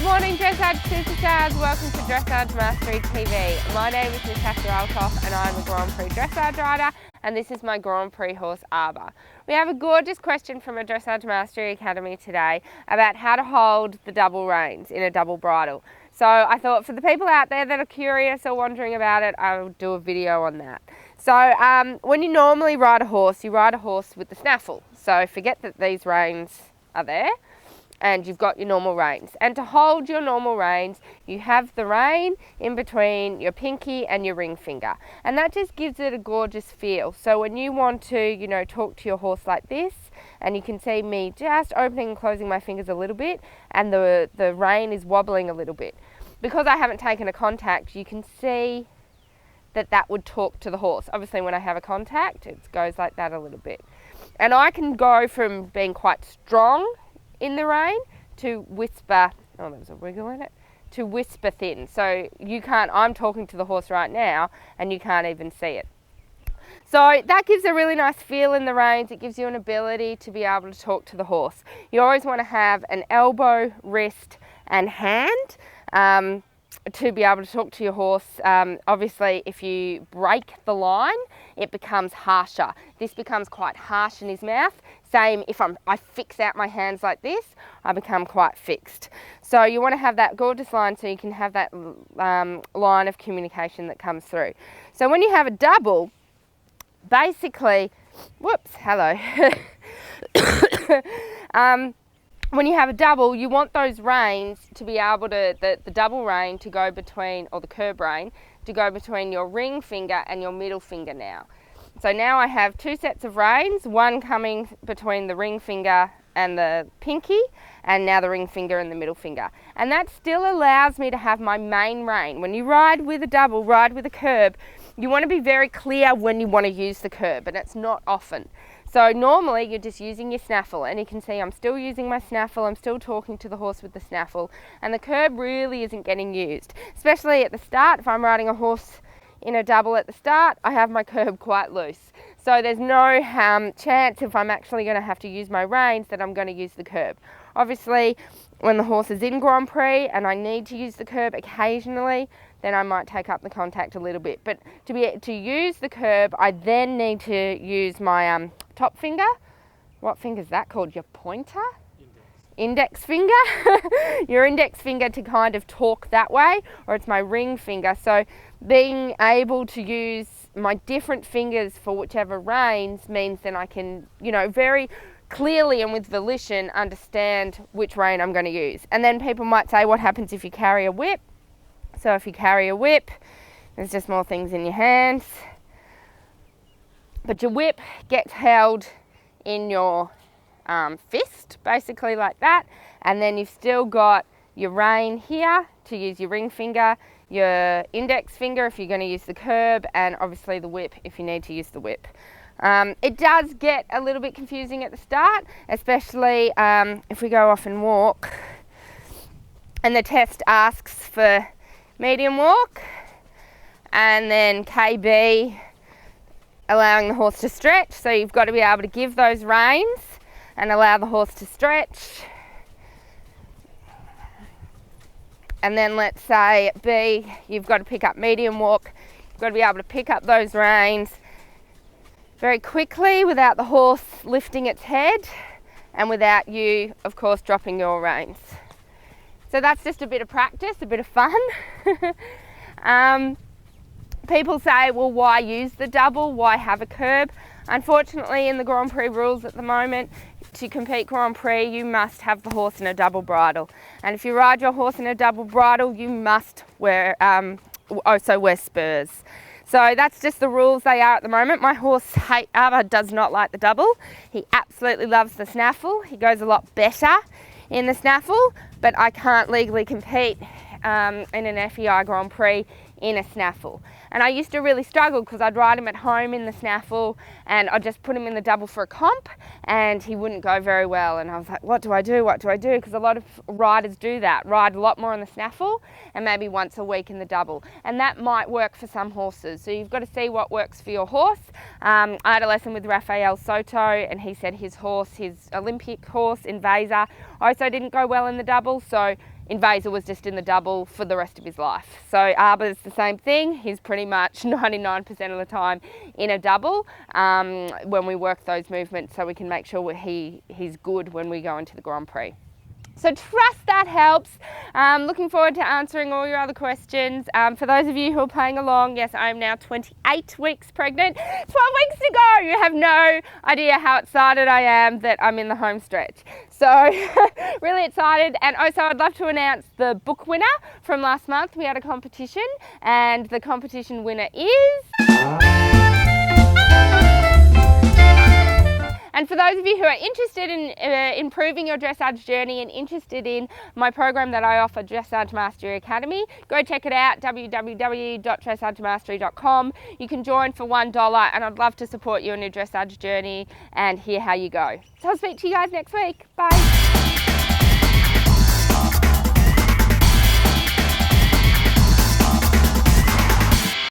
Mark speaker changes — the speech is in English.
Speaker 1: Morning Dressage Superstars, welcome to Dressage Mastery TV. My name is Tash and I'm a Grand Prix Dressage rider, and this is my Grand Prix horse Arbor. We have a gorgeous question from a Dressage Mastery Academy today about how to hold the double reins in a double bridle. So I thought for the people out there that are curious or wondering about it, I'll do a video on that. So when you normally ride a horse, you ride a horse with the snaffle. So forget that these reins are there, and you've got your normal reins. And to hold your normal reins, you have the rein in between your pinky and your ring finger. And that just gives it a gorgeous feel. So when you want to, talk to your horse like this, and you can see me just opening and closing my fingers a little bit, and the rein is wobbling a little bit. Because I haven't taken a contact, you can see that would talk to the horse. Obviously when I have a contact, it goes like that a little bit. And I can go from being quite strong in the rein to whisper, oh there's a wiggle in it, to whisper thin. So I'm talking to the horse right now and you can't even see it. So that gives a really nice feel in the reins. It gives you an ability to be able to talk to the horse. You always want to have an elbow, wrist and hand to be able to talk to your horse. Obviously if you break the line, it becomes harsher. This becomes quite harsh in his mouth. Same if I fix out my hands like this, I become quite fixed. So you want to have that gorgeous line so you can have that line of communication that comes through. So when you have a double, basically, when you have a double, you want those reins to be able to, the double rein to go between, or the curb rein, to go between your ring finger and your middle finger now. So now I have two sets of reins, one coming between the ring finger and the pinky, and now the ring finger and the middle finger. And that still allows me to have my main rein. When you ride with a double, ride with a curb, you want to be very clear when you want to use the curb, and it's not often. So normally you're just using your snaffle, and you can see I'm still using my snaffle, I'm still talking to the horse with the snaffle, and the curb really isn't getting used. Especially at the start, if I'm riding a horse in a double at the start, I have my curb quite loose. So there's no chance if I'm actually going to have to use my reins that I'm going to use the curb. Obviously, when the horse is in Grand Prix and I need to use the curb occasionally, then I might take up the contact a little bit. But to use the curb, I then need to use my top finger. What finger is that called? Your pointer? Index finger. Your index finger to kind of talk that way, or it's my ring finger. So being able to use my different fingers for whichever reins means then I can, very clearly and with volition understand which rein I'm going to use. And then people might say, what happens if you carry a whip? So if you carry a whip, there's just more things in your hands. But your whip gets held in your fist, basically like that. And then you've still got your rein here to use your ring finger, your index finger if you're going to use the curb, and obviously the whip if you need to use the whip. It does get a little bit confusing at the start, especially if we go off and walk. And the test asks for medium walk, and then KB, allowing the horse to stretch. So you've got to be able to give those reins and allow the horse to stretch. And then let's say at B, you've got to pick up medium walk. You've got to be able to pick up those reins very quickly without the horse lifting its head and without you, of course, dropping your reins. So that's just a bit of practice, a bit of fun. People say, well, why use the double? Why have a curb? Unfortunately, in the Grand Prix rules at the moment, to compete Grand Prix, you must have the horse in a double bridle. And if you ride your horse in a double bridle, you must also wear spurs. So that's just the rules they are at the moment. My horse, Arbor, does not like the double. He absolutely loves the snaffle. He goes a lot better in the snaffle, but I can't legally compete in an FEI Grand Prix in a snaffle. And I used to really struggle because I'd ride him at home in the snaffle and I'd just put him in the double for a comp and he wouldn't go very well. And I was like, what do I do? What do I do? Because a lot of riders do that, ride a lot more in the snaffle and maybe once a week in the double. And that might work for some horses. So you've got to see what works for your horse. I had a lesson with Rafael Soto and he said his horse, his Olympic horse, Invasor, also didn't go well in the double. So Invasor was just in the double for the rest of his life. So Arbor's the same thing. He's pretty much 99% of the time in a double when we work those movements, so we can make sure he's good when we go into the Grand Prix. So trust that helps. Looking forward to answering all your other questions. For those of you who are playing along, yes, I am now 28 weeks pregnant. 12 weeks to go. You have no idea how excited I am that I'm in the home stretch. So really excited. And also I'd love to announce the book winner from last month. We had a competition and the competition winner is... And for those of you who are interested in improving your dressage journey and interested in my program that I offer, Dressage Mastery Academy, go check it out, www.dressagemastery.com. You can join for $1 and I'd love to support you on your dressage journey and hear how you go. So I'll speak to you guys next week. Bye.